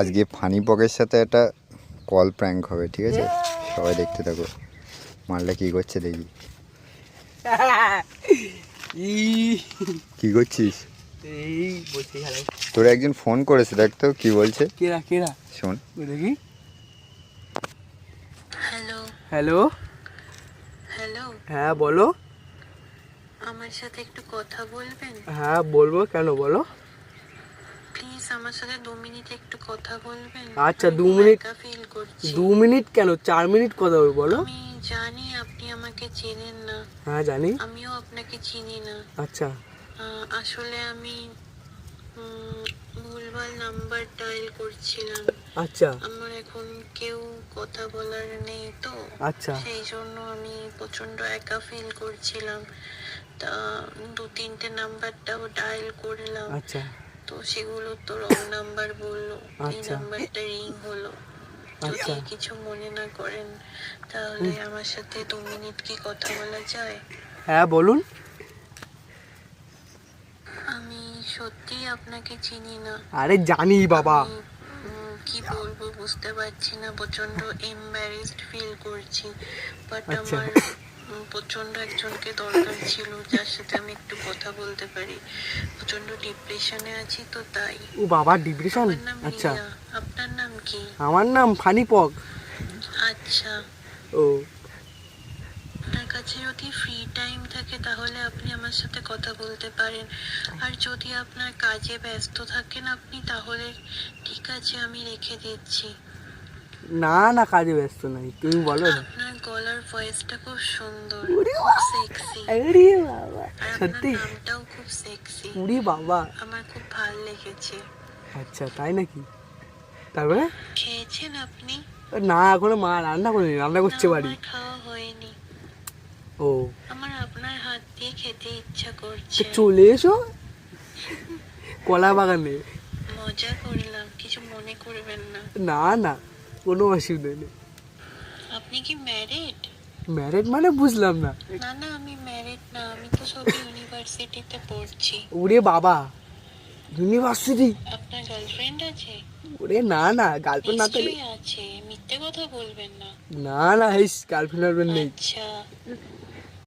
আজকে ফানি পকের সাথে একটা কল প্র্যাঙ্ক হবে, ঠিক আছে? সবাই দেখতে থাকো। মালটা কি করছে দেখি। কি করছিস? এই বসে গেলাম। তোর একজন ফোন করেছে, দেখ তো কি বলছে। কেরা কেরা শোন দেখি। হ্যালো হ্যালো, হ্যালো, হ্যাঁ বলো। আমার সাথে একটু কথা বলবেন? হ্যাঁ বলবো, কেন বলো। প্লিজ আমার সাথে 2 মিনিট একটু কথা বলবেন? আচ্ছা, আমি 2 খুব মিনিট? একা ফিল করছি। 2 মিনিট কেন, 4 মিনিট কথা বলবো, বলো। আমি জানি আপনি আমাকে চেনেন না, হ্যাঁ জানি। আমিও আপনাকে চিনি না। আচ্ছা আসলে আমি ভুলভাল নাম্বার ডায়াল করছিলাম। আচ্ছা আমার এখন কেউ কথা বলার নেই তো, আচ্ছা সেই জন্য আমি প্রচন্ড একা ফিল করছিলাম। তা 2-3টে নাম্বারটাও ডায়াল করলাম, আচ্ছা তো সেগুলো তো রং নাম্বার বললো। এই আচ্ছা। নাম্বারটা রিং হলো। যদি আচ্ছা কিছু মনে না করেন তাহলে আমার সাথে 2 মিনিট কি কথা বলা যায়? হ্যাঁ বলুন। আমি সত্যি আপনাকে চিনি না। আরে জানি বাবা। আমি, কি বলবো বুঝতে পারছি না, প্রচন্ড এম্বারেসড ফিল করছি। বাট আচ্ছা। আমার প্রচন্ড একজনকে দরকার ছিল যার সাথে আমি একটু কথা বলতে পারি। প্রচন্ড ডিপ্রেশনে আছি তো তাই। ও বাবা, ডিপ্রেশন? আমার নাম আচ্ছা, রিয়া। আপনার নাম কি? আমার নাম ফানি পক। আচ্ছা, ও আপনার কাছে যদি ফ্রি টাইম থাকে তাহলে আপনি আমার সাথে কথা বলতে পারেন। আর যদি আপনার কাজে ব্যস্ত থাকেন আপনি, তাহলে ঠিক আছে, আমি রেখে দিচ্ছি। না না, কাজে ব্যস্ত নাই, তুমি বলো না। আপনার গলার ভয়েসটা খুব সুন্দর, ওরে খুব সেক্সি। আরে বাবা, আর আপনার সত্যি? নামটাও খুব সেক্সি। উড়ি বাবা। আমার খুব ভালো লেগেছে। আচ্ছা তাই নাকি? তারপরে? খেয়েছেন আপনি? না, এখনো মা রান্না করেনি, রান্না না, করছে বাড়ি। আমার খাওয়া হয়নি। ও, আমার আপনার হাত দিয়ে খেতে ইচ্ছা তো করছে। চলে এসো কলা বাগানে। মজা করলাম, কিছু মনে করবেন না। না না, কোনো অসুবিধা নেই। আপনি কি ম্যারিড? ম্যারেড মানে বুঝলাম না। না না, আমি ম্যারিড না, আমি তো সব ইউনিভার্সিটিতে পড়ছি। ওরে বাবা, ইউনিভার্সিটি? আপনার গার্লফ্রেন্ড আছে? ওরে না না, গার্লফ্রেন্ড না থাকলে। নিশ্চয়ই আছে, মিথ্যে কথা বলবেন না। না না, হেস, গার্লফ্রেন্ড নেই। আচ্ছা,